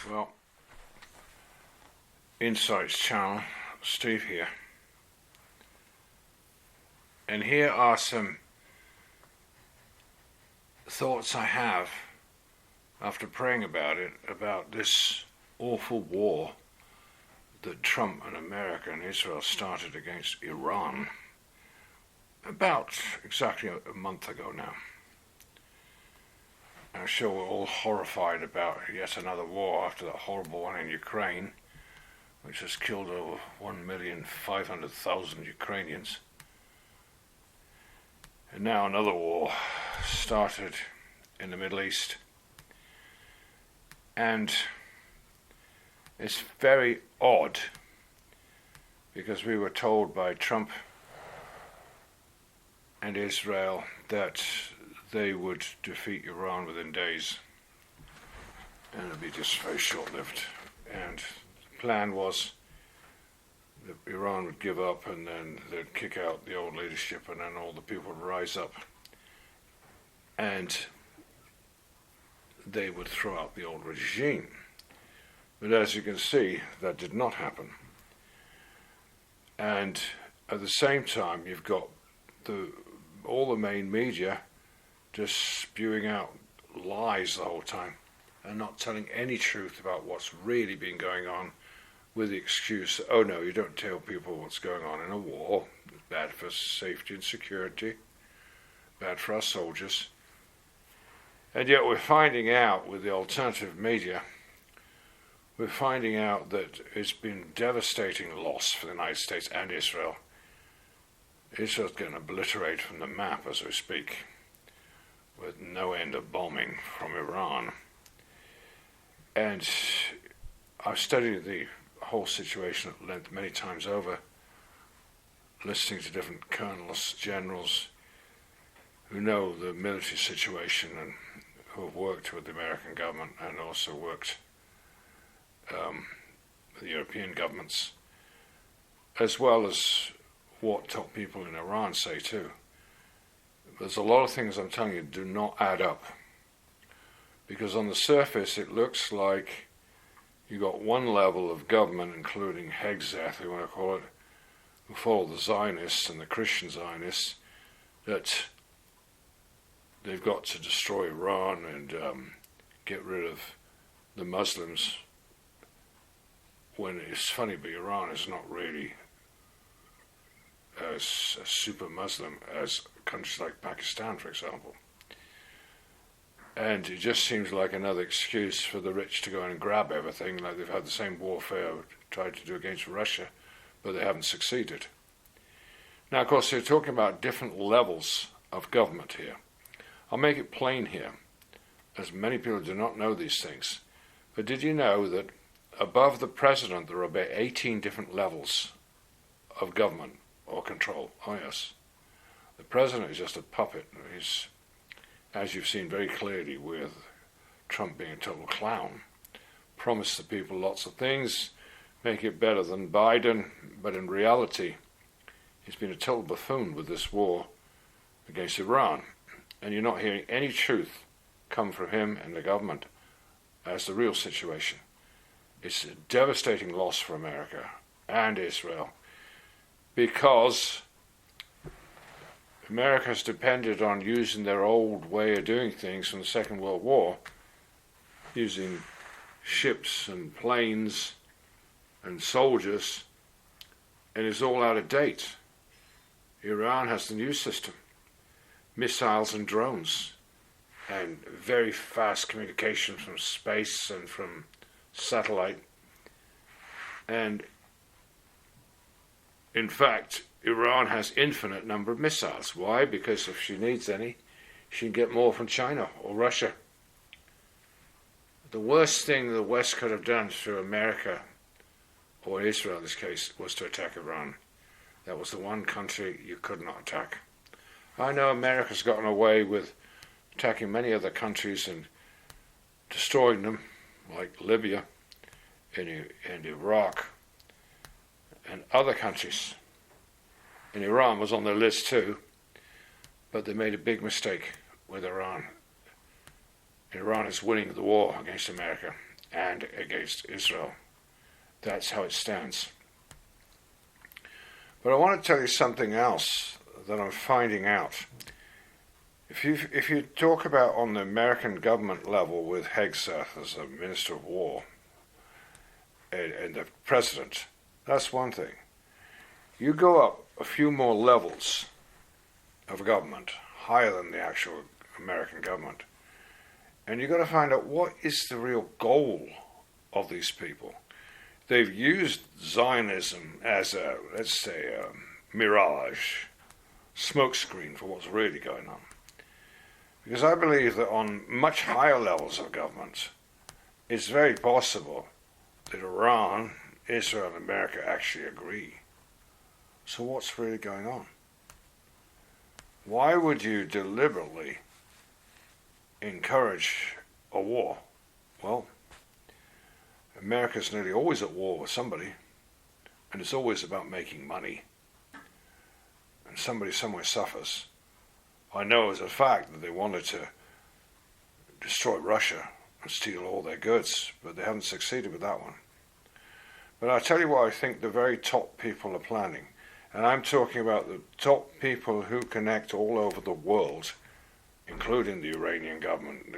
Well, Insights channel, Steve here. And here are some thoughts I have after praying about it, about this awful war that Trump and America and Israel started against Iran about exactly a month ago now. I'm sure we're all horrified about yet another war after that horrible one in Ukraine, which has killed over 1,500,000 Ukrainians. And now another war started in the Middle East. And it's very odd because we were told by Trump and Israel that they would defeat Iran within days, and it'd be just very short-lived. And the plan was that Iran would give up, and then they'd kick out the old leadership, and then all the people would rise up, and they would throw out the old regime. But as you can see, that did not happen. And at the same time, you've got all the main media just spewing out lies the whole time and not telling any truth about what's really been going on, with the excuse that, oh no, you don't tell people what's going on in a war. It's bad for safety and security, bad for our soldiers. And yet we're finding out with the alternative media, we're finding out that it's been devastating loss for the United States and Israel. Israel's getting obliterated from the map as we speak, with no end of bombing from Iran. And I've studied the whole situation at length many times over, listening to different colonels, generals who know the military situation and who have worked with the American government and also worked with the European governments, as well as what top people in Iran say too. There's a lot of things I'm telling you do not add up, because on the surface it looks like you got one level of government, including Hexeth, we want to call it, who follow the Zionists and the Christian Zionists, that they've got to destroy Iran and get rid of the Muslims. When it's funny, but Iran is not really as super Muslim as countries like Pakistan, for example. And it just seems like another excuse for the rich to go in and grab everything, like they've had the same warfare tried to do against Russia, but they haven't succeeded. Now, of course, they're talking about different levels of government here. I'll make it plain here, as many people do not know these things. But did you know that above the president there are about 18 different levels of government or control? Oh yes. The president is just a puppet. He's, as you've seen very clearly with Trump being a total clown, promised the people lots of things, make it better than Biden, but in reality he's been a total buffoon with this war against Iran. And you're not hearing any truth come from him and the government as the real situation. It's a devastating loss for America and Israel, because America's depended on using their old way of doing things from the Second World War, using ships and planes and soldiers, and it's all out of date. Iran has the new system, missiles and drones, and very fast communication from space and from satellite. And in fact, Iran has infinite number of missiles. Why? Because if she needs any, she can get more from China or Russia. The worst thing the West could have done through America, or Israel in this case, was to attack Iran. That was the one country you could not attack. I know America's gotten away with attacking many other countries and destroying them, like Libya and Iraq and other countries. And Iran was on their list too, but they made a big mistake with Iran. Iran is winning the war against America, and against Israel. That's how it stands. But I want to tell you something else that I'm finding out. If you talk about on the American government level with Hegseth as the Minister of War and the President, that's one thing. You go up a few more levels of government, higher than the actual American government, and you've got to find out what is the real goal of these people. They've used Zionism as a, let's say, a mirage, smokescreen for what's really going on. Because I believe that on much higher levels of government, it's very possible that Iran, Israel, and America actually agree. So what's really going on? Why would you deliberately encourage a war? Well, America's nearly always at war with somebody, and it's always about making money. And somebody somewhere suffers. I know as a fact that they wanted to destroy Russia and steal all their goods, but they haven't succeeded with that one. But I'll tell you what I think the very top people are planning. And I'm talking about the top people who connect all over the world, including the Iranian government,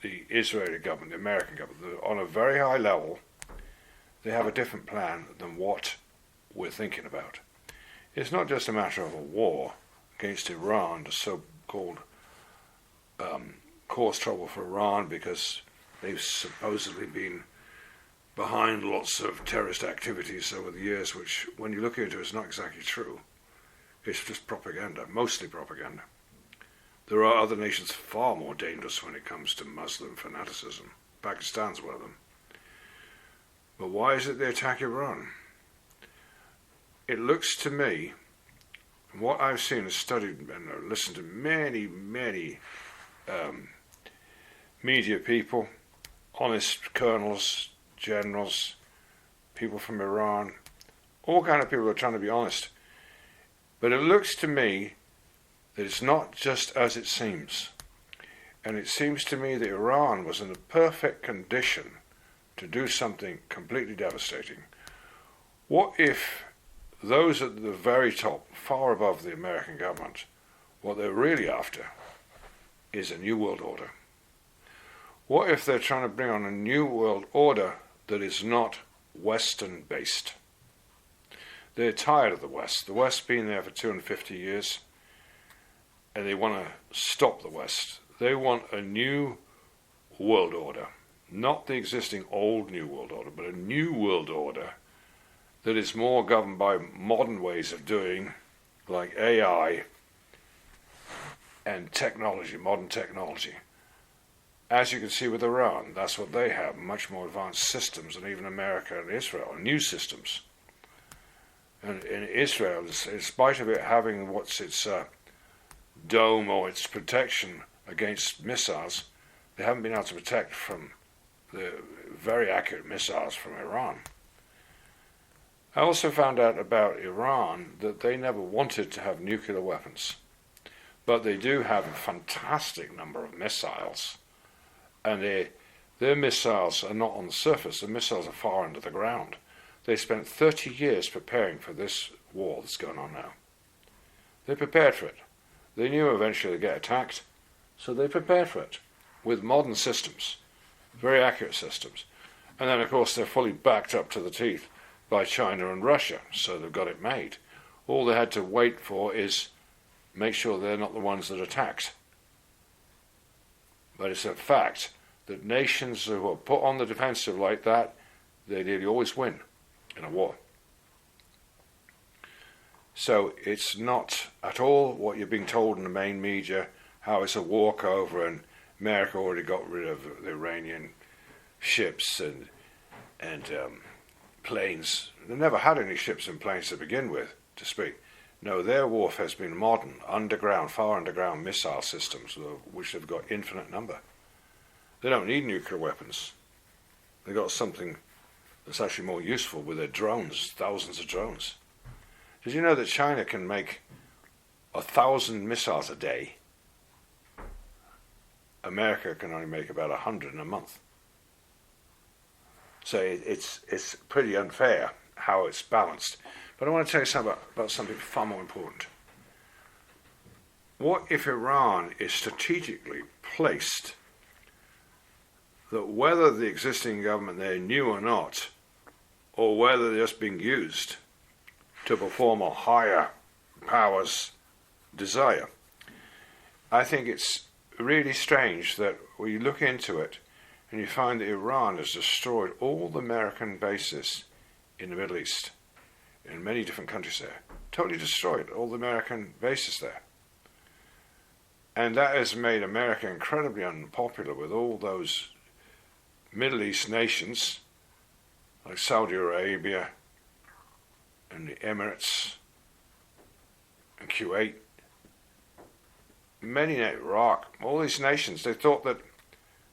the Israeli government, the American government. On a very high level, they have a different plan than what we're thinking about. It's not just a matter of a war against Iran to so-called cause trouble for Iran because they've supposedly been behind lots of terrorist activities over the years, which, when you look into it, is not exactly true. It's just propaganda, mostly propaganda. There are other nations far more dangerous when it comes to Muslim fanaticism. Pakistan's one of them. But why is it they attack Iran? It looks to me, what I've seen and studied and listened to many media people, honest colonels, generals, people from Iran, all kind of people who are trying to be honest. But it looks to me that it's not just as it seems. And it seems to me that Iran was in the perfect condition to do something completely devastating. What if those at the very top, far above the American government, what they're really after is a new world order? What if they're trying to bring on a new world order that is not Western-based? They're tired of the West. The West's been there for 250 years, and they want to stop the West. They want a new world order, not the existing old new world order, but a new world order that is more governed by modern ways of doing, like AI and technology, modern technology. As you can see with Iran, that's what they have, much more advanced systems than even America and Israel, new systems. And in Israel, in spite of it having what's its dome or its protection against missiles, they haven't been able to protect from the very accurate missiles from Iran. I also found out about Iran that they never wanted to have nuclear weapons, but they do have a fantastic number of missiles, and their missiles are not on the surface. The missiles are far under the ground. They spent 30 years preparing for this war that's going on now. They prepared for it. They knew eventually they'd get attacked, so they prepared for it with modern systems, very accurate systems. And then, of course, they're fully backed up to the teeth by China and Russia, so they've got it made. All they had to wait for is make sure they're not the ones that attacked. But it's a fact that nations who are put on the defensive like that, they nearly always win in a war. So it's not at all what you're being told in the main media, how it's a walkover and America already got rid of the Iranian ships and planes. They never had any ships and planes to begin with, to speak. No, their warfare has been modern, underground, far underground missile systems, which have got infinite number. They don't need nuclear weapons. They've got something that's actually more useful with their drones, thousands of drones. Did you know that China can make 1,000 missiles a day? America can only make about 100 in a month. So it's pretty unfair how it's balanced. But I want to tell you something about something far more important. What if Iran is strategically placed that whether the existing government there knew or not, or whether they're just being used to perform a higher power's desire? I think it's really strange that we look into it and you find that Iran has destroyed all the American bases in the Middle East, in many different countries there. Totally destroyed all the American bases there. And that has made America incredibly unpopular with all those Middle East nations, like Saudi Arabia and the Emirates and Kuwait, many, Iraq, all these nations. They thought that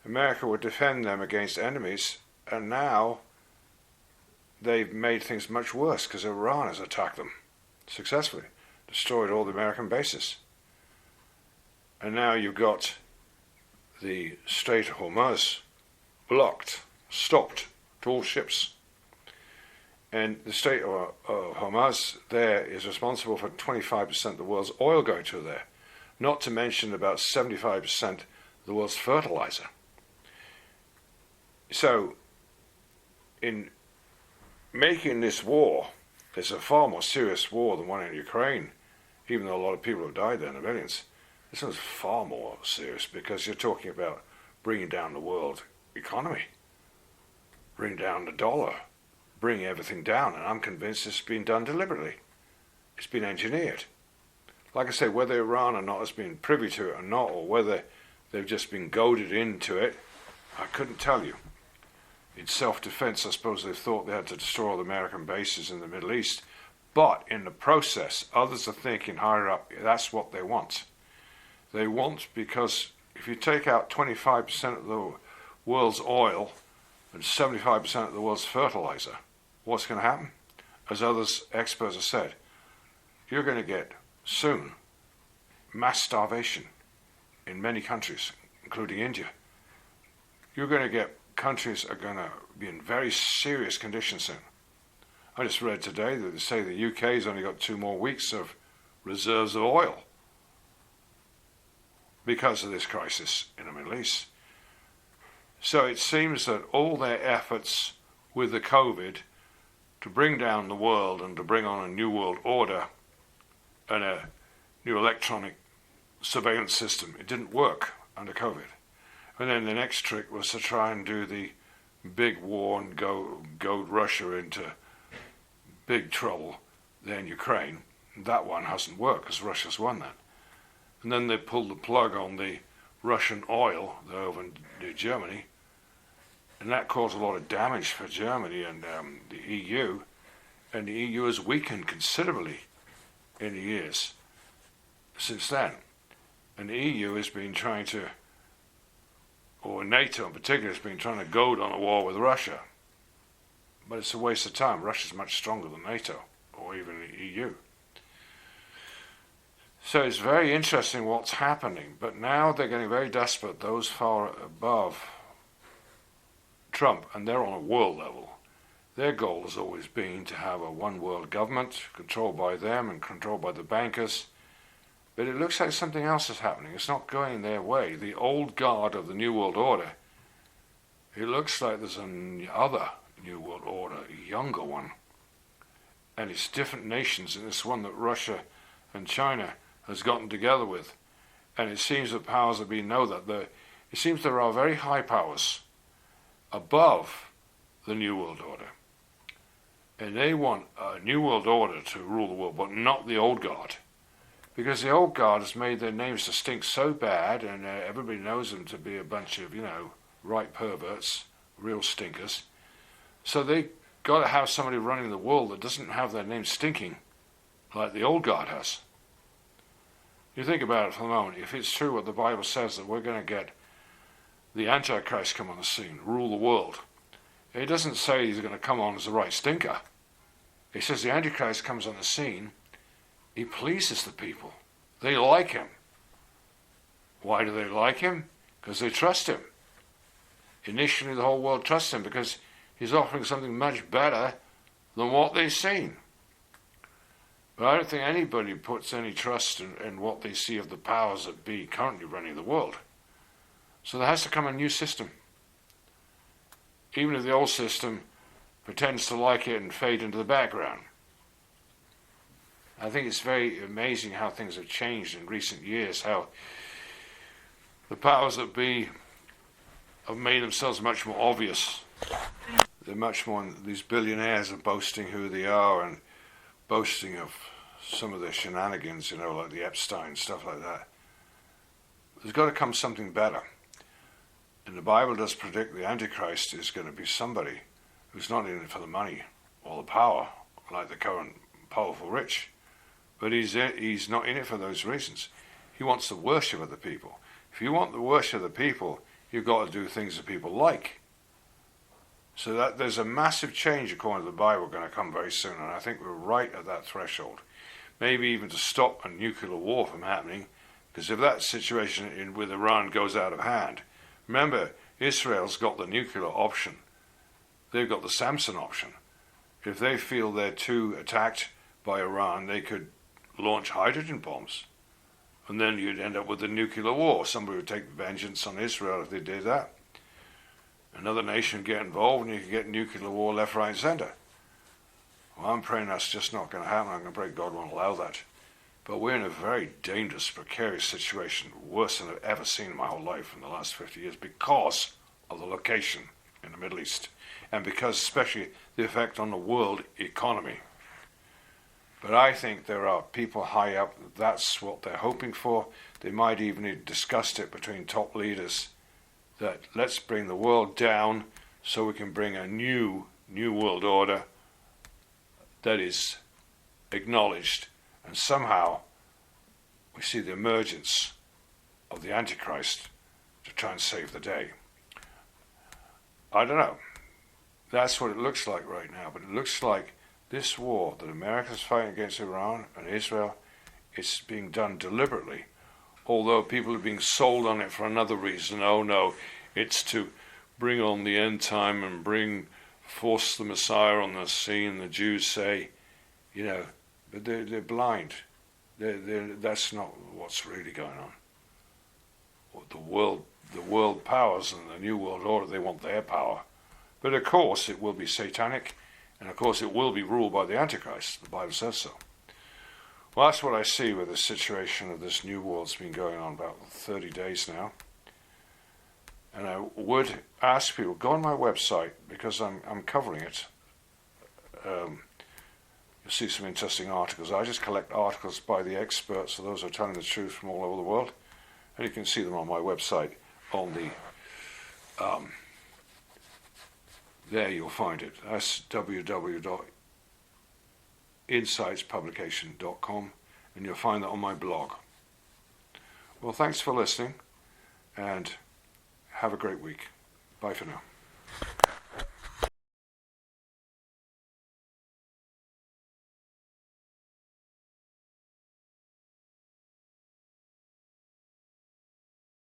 America would defend them against enemies, and now they've made things much worse because Iran has attacked them successfully, destroyed all the American bases. And now you've got the Strait of HORMUZ blocked, stopped to all ships. And the Strait of HORMUZ there is responsible for 25% of the world's oil going to there, not to mention about 75% of the world's fertilizer. So, in making this war, it's a far more serious war than one in Ukraine, even though a lot of people have died there in the millions. This one's far more serious because you're talking about bringing down the world economy, bring down the dollar, bring everything down, and I'm convinced it's been done deliberately. It's been engineered. Like I say, whether Iran or not has been privy to it or not, or whether they've just been goaded into it, I couldn't tell you. In self-defense, I suppose they thought they had to destroy all the American bases in the Middle East, but in the process, others are thinking higher up, that's what they want. They want, because if you take out 25% of the world's oil and 75% of the world's fertilizer, what's going to happen? As others, experts have said, you're going to get soon mass starvation in many countries, including India. You're going to get countries are going to be in very serious conditions soon. I just read today that they say the UK's only got 2 more weeks of reserves of oil because of this crisis in the Middle East. So it seems that all their efforts with the COVID to bring down the world and to bring on a new world order and a new electronic surveillance system, it didn't work under COVID. And then the next trick was to try and do the big war and goad Russia into big trouble there in Ukraine. That one hasn't worked because Russia's won that. And then they pulled the plug on the Russian oil over in Germany, and that caused a lot of damage for Germany and the EU. And the EU has weakened considerably in the years since then. And the EU has been trying to, or NATO in particular, has been trying to goad on a war with Russia. But it's a waste of time. Russia's much stronger than NATO, or even the EU. So it's very interesting what's happening. But now they're getting very desperate, those far above Trump, and they're on a world level. Their goal has always been to have a one world government, controlled by them and controlled by the bankers. But it looks like something else is happening. It's not going their way. The old guard of the New World Order, it looks like there's another New World Order, a younger one. And it's different nations, and it's one that Russia and China has gotten together with. And it seems that powers that be know that it seems there are very high powers above the New World Order. And they want a New World Order to rule the world, but not the old guard. Because the old guard has made their names to stink so bad, and everybody knows them to be a bunch of, right perverts, real stinkers. So they got to have somebody running the world that doesn't have their name stinking like the old guard has. You think about it for a moment. If it's true what the Bible says, that we're going to get the Antichrist come on the scene, rule the world, it doesn't say he's going to come on as the right stinker. It says the Antichrist comes on the scene, he pleases the people. They like him. Why do they like him? Because they trust him. Initially, the whole world trusts him because He's offering something much better than what they've seen. But I don't think anybody puts any trust in what they see of the powers that be currently running the world. So there has to come a new system. Even if the old system pretends to like it and fade into the background. I think it's very amazing how things have changed in recent years, how the powers that be have made themselves much more obvious. They're much more, these billionaires are boasting who they are and boasting of some of their shenanigans, like the Epstein, stuff like that. There's got to come something better. And the Bible does predict the Antichrist is going to be somebody who's not in it for the money or the power, like the current powerful rich. But he's not in it for those reasons. He wants the worship of the people. If you want the worship of the people, you've got to do things that people like. So that there's a massive change, according to the Bible, going to come very soon, and I think we're right at that threshold. Maybe even to stop a nuclear war from happening, because if that situation with Iran goes out of hand, remember, Israel's got the nuclear option. They've got the Samson option. If they feel they're too attacked by Iran, they could launch hydrogen bombs. And then you'd end up with a nuclear war. Somebody would take vengeance on Israel if they did that. Another nation would get involved and you could get nuclear war left, right, and centre. Well, I'm praying that's just not going to happen. I'm going to pray God won't allow that. But we're in a very dangerous, precarious situation, worse than I've ever seen in my whole life in the last 50 years, because of the location in the Middle East, and because especially the effect on the world economy. But I think there are people high up, that's what they're hoping for. They might even have discussed it between top leaders, that let's bring the world down so we can bring a new world order that is acknowledged, and somehow we see the emergence of the Antichrist to try and save the day. I don't know. That's what it looks like right now, but it looks like this war that America's fighting against Iran and Israel, it's being done deliberately, although people are being sold on it for another reason. Oh no, it's to bring on the end time and force the Messiah on the scene. The Jews say, but they're blind. That's not what's really going on. The world powers and the New World Order, they want their power. But of course it will be satanic, and of course it will be ruled by the Antichrist. The Bible says so. Well, that's what I see with the situation of this new world's been going on about 30 days now. And I would ask people, go on my website, because I'm covering it. You'll see some interesting articles. I just collect articles by the experts, so those who are telling the truth from all over the world. And you can see them on my website on the... there you'll find it. That's www.insightspublication.com, and you'll find that on my blog. Well, thanks for listening, and have a great week. Bye for now.